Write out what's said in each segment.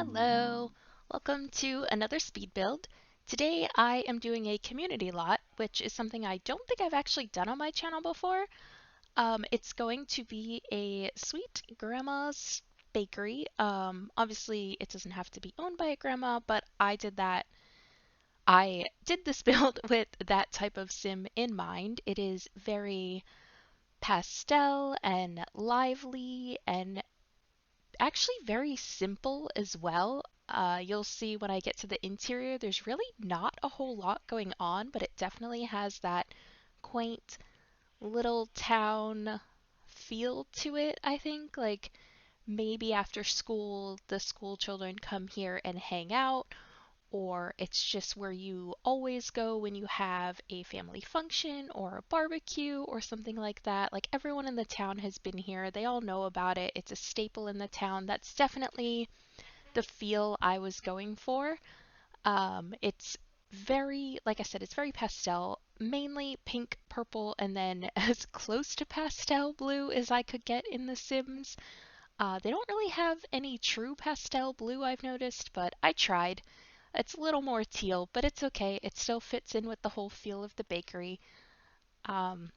Hello, welcome to another speed build. Today I am doing a community lot, which is something I don't think I've actually done on my channel before. It's going to be a sweet grandma's bakery. Obviously it doesn't have to be owned by a grandma, but I did this build with that type of sim in mind. It is very pastel and lively and actually very simple as well. You'll see when I get to the interior, there's really not a whole lot going on, but it definitely has that quaint little town feel to it, I think. Like maybe after school, the school children come here and hang out, or it's just where you always go when you have a family function or a barbecue or something like that. Like everyone in the town has been here, they all know about it, it's a staple in the town. That's definitely the feel I was going for. It's very, like I said, it's very pastel, mainly pink, purple, and then as close to pastel blue as I could get in The Sims. They don't really have any true pastel blue, I've noticed, but I tried. It's a little more teal, but it's okay. It still fits in with the whole feel of the bakery. Um,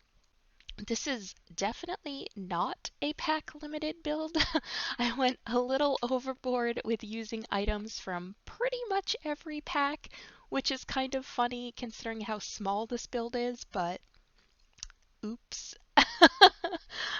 this is definitely not a pack limited build. I went a little overboard with using items from pretty much every pack, which is kind of funny considering how small this build is, but oops.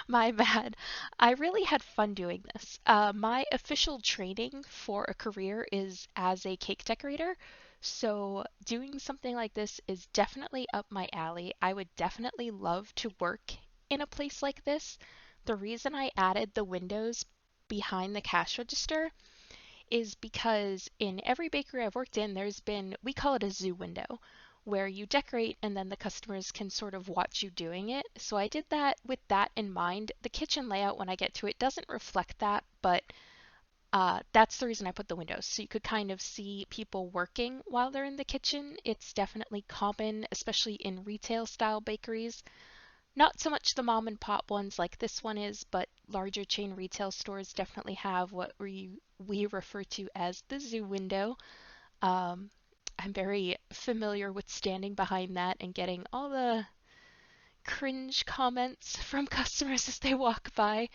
My bad. I really had fun doing this. My official training for a career is as a cake decorator, so doing something like this is definitely up my alley. I would definitely love to work in a place like this. The reason I added the windows behind the cash register is because in every bakery I've worked in, we call it a zoo window, where you decorate and then the customers can sort of watch you doing it. So I did that with that in mind. The kitchen layout, when I get to it, doesn't reflect that, but that's the reason I put the windows. So you could kind of see people working while they're in the kitchen. It's definitely common, especially in retail style bakeries. Not so much the mom and pop ones like this one is, but larger chain retail stores definitely have what we refer to as the zoo window. Um, I'm very familiar with standing behind that and getting all the cringe comments from customers as they walk by.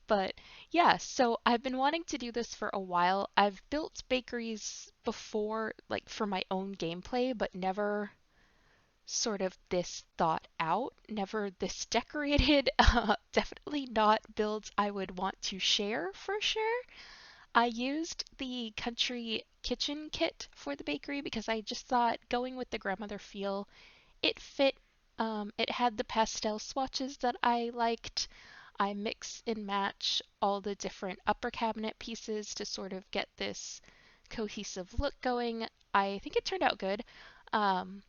But yeah, so I've been wanting to do this for a while. I've built bakeries before, like for my own gameplay, but never sort of this thought out, never this decorated. Definitely not builds I would want to share for sure. I used the country kitchen kit for the bakery because I just thought going with the grandmother feel, it fit. It had the pastel swatches that I liked. I mix and match all the different upper cabinet pieces to sort of get this cohesive look going. I think it turned out good. Um,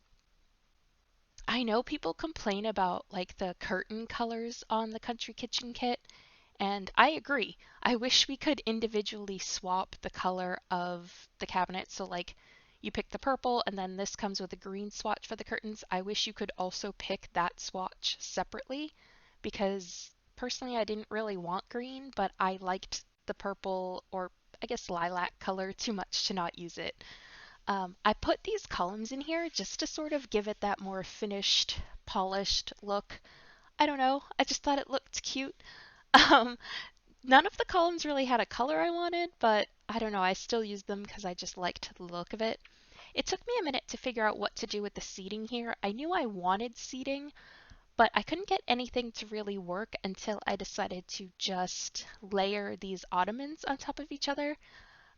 I know people complain about like the curtain colors on the country kitchen kit, and I agree. I wish we could individually swap the color of the cabinet. So like you pick the purple and then this comes with a green swatch for the curtains. I wish you could also pick that swatch separately because personally I didn't really want green, but I liked the purple or I guess lilac color too much to not use it. I put these columns in here just to sort of give it that more finished, polished look. I don't know, I just thought it looked cute. Um, None of the columns really had a color I wanted, but I don't know, I still used them because I just liked the look of it. It took me a minute to figure out what to do with the seating here. I knew I wanted seating, but I couldn't get anything to really work until I decided to just layer these ottomans on top of each other.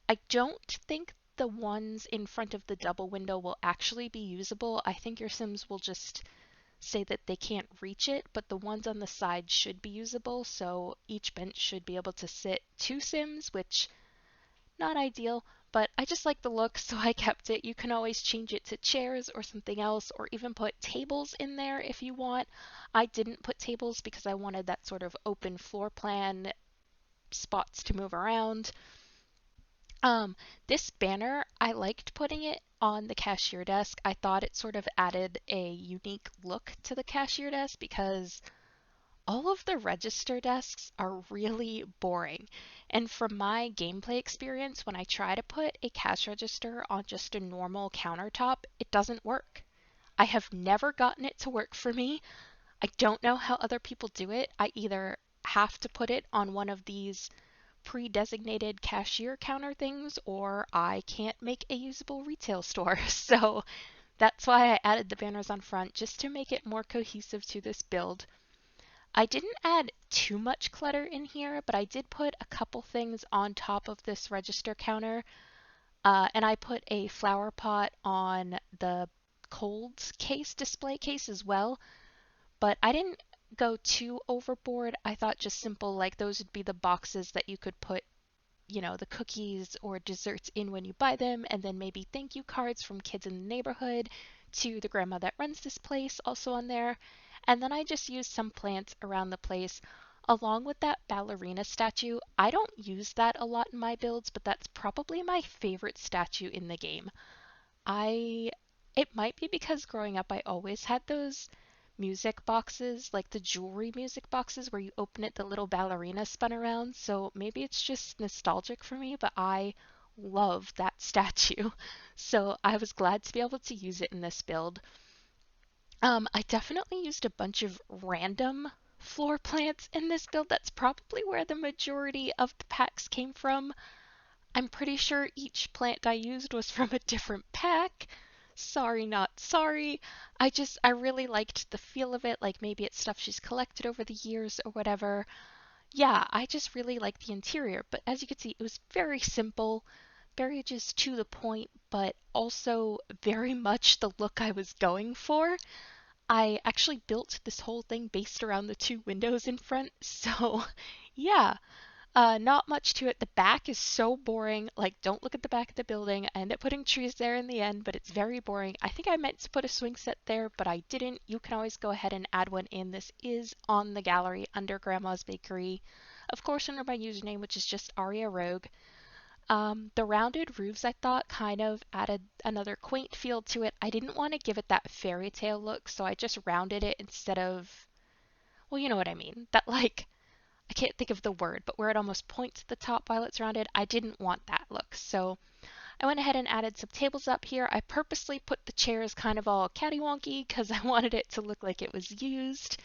I don't think the ones in front of the double window will actually be usable. I think your Sims will just say that they can't reach it, but the ones on the side should be usable, so each bench should be able to sit two Sims, which not ideal, but I just like the look, so I kept it. You can always change it to chairs or something else, or even put tables in there if you want. I didn't put tables because I wanted that sort of open floor plan, spots to move around. This banner, I liked putting it on the cashier desk. I thought it sort of added a unique look to the cashier desk because all of the register desks are really boring. And from my gameplay experience, when I try to put a cash register on just a normal countertop, it doesn't work. I have never gotten it to work for me. I don't know how other people do it. I either have to put it on one of these pre-designated cashier counter things, or I can't make a usable retail store. So that's why I added the banners on front, just to make it more cohesive to this build. I didn't add too much clutter in here, but I did put a couple things on top of this register counter. And I put a flower pot on the cold case display case as well. But I didn't go too overboard. I thought just simple, like those would be the boxes that you could put, the cookies or desserts in when you buy them, and then maybe thank you cards from kids in the neighborhood to the grandma that runs this place also on there. And then I just used some plants around the place along with that ballerina statue. I don't use that a lot in my builds, but that's probably my favorite statue in the game. I It might be because growing up I always had those music boxes, like the jewelry music boxes where you open it, the little ballerina spun around. So maybe it's just nostalgic for me, but I love that statue. So I was glad to be able to use it in this build. I definitely used a bunch of random floor plants in this build. That's probably where the majority of the packs came from. I'm pretty sure each plant I used was from a different pack. Sorry, not sorry. I really liked the feel of it, like maybe it's stuff she's collected over the years or whatever. Yeah, I just really liked the interior, but as you can see, it was very simple, very just to the point, but also very much the look I was going for. I actually built this whole thing based around the two windows in front, so yeah, not much to it. The back is so boring. Like, don't look at the back of the building. I end up putting trees there in the end, but it's very boring. I think I meant to put a swing set there, but I didn't. You can always go ahead and add one in. This is on the gallery under Grandma's Bakery. Of course, under my username, which is just AriaRogue. The rounded roofs I thought kind of added another quaint feel to it. I didn't want to give it that fairy tale look, so I just rounded it instead of, well, you know what I mean. That like I can't think of the word, but where it almost points at the top while it's rounded, I didn't want that look. So I went ahead and added some tables up here. I purposely put the chairs kind of all cattywonky because I wanted it to look like it was used.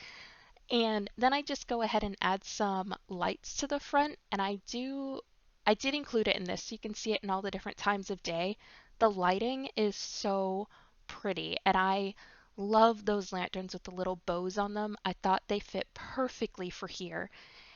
And then I just go ahead and add some lights to the front, and I did include it in this so you can see it in all the different times of day. The lighting is so pretty, and I love those lanterns with the little bows on them. I thought they fit perfectly for here.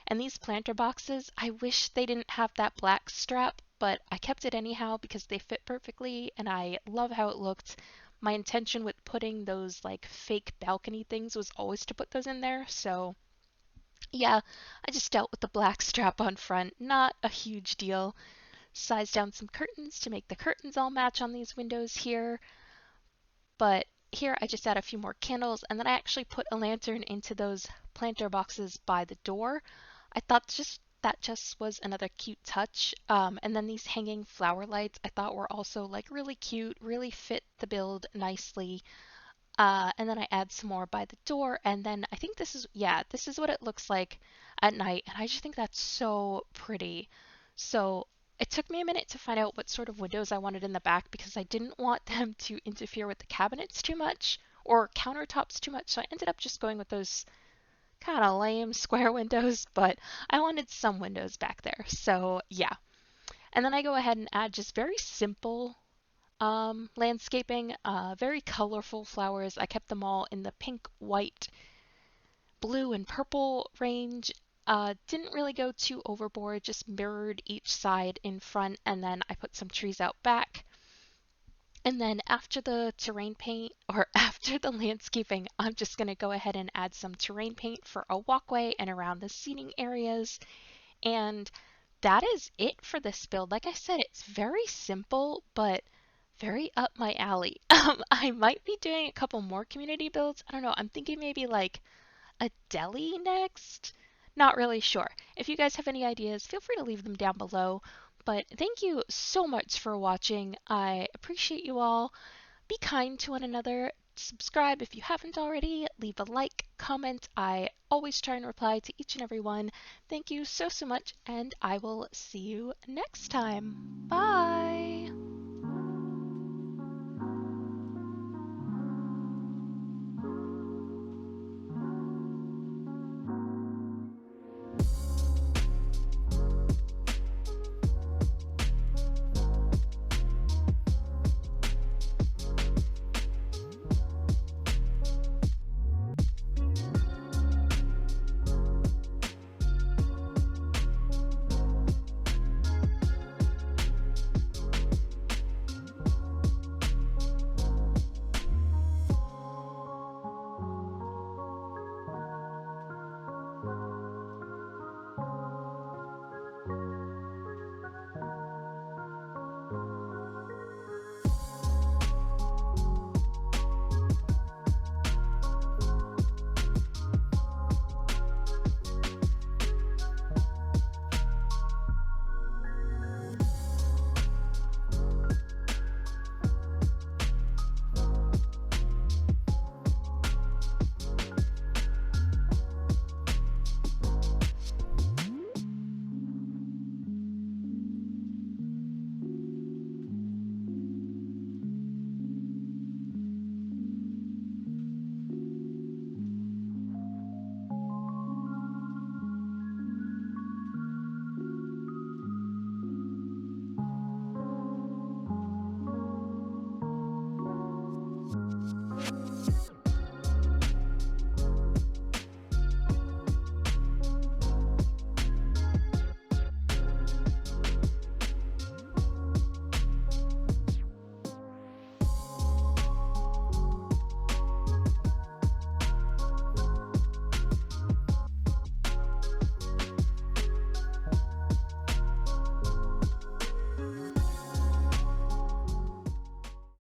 And these planter boxes, I wish they didn't have that black strap, but I kept it anyhow because they fit perfectly and I love how it looked. My intention with putting those like fake balcony things was always to put those in there, so yeah, I just dealt with the black strap on front, not a huge deal. Sized down some curtains to make the curtains all match on these windows here, but here I just add a few more candles, and then I actually put a lantern into those planter boxes by the door. I thought that just was another cute touch. And then these hanging flower lights I thought were also like really cute, really fit the build nicely. And then I add some more by the door, and then I think this is what it looks like at night, and I just think that's so pretty. So it took me a minute to find out what sort of windows I wanted in the back because I didn't want them to interfere with the cabinets too much or countertops too much, so I ended up just going with those kind of lame square windows, but I wanted some windows back there. So yeah. And then I go ahead and add just very simple landscaping, very colorful flowers. I kept them all in the pink, white, blue, and purple range. Didn't really go too overboard, just mirrored each side in front, and then I put some trees out back. And then after the terrain paint, or after the landscaping, I'm just going to go ahead and add some terrain paint for a walkway and around the seating areas. And that is it for this build. Like I said, it's very simple, but very up my alley. I might be doing a couple more community builds. I don't know. I'm thinking maybe like a deli next. Not really sure. If you guys have any ideas, feel free to leave them down below. But thank you so much for watching. I appreciate you all. Be kind to one another. subscribe if you haven't already, leave a like, comment. I always try and reply to each and every one. Thank you so much, and I will see you next time. Bye!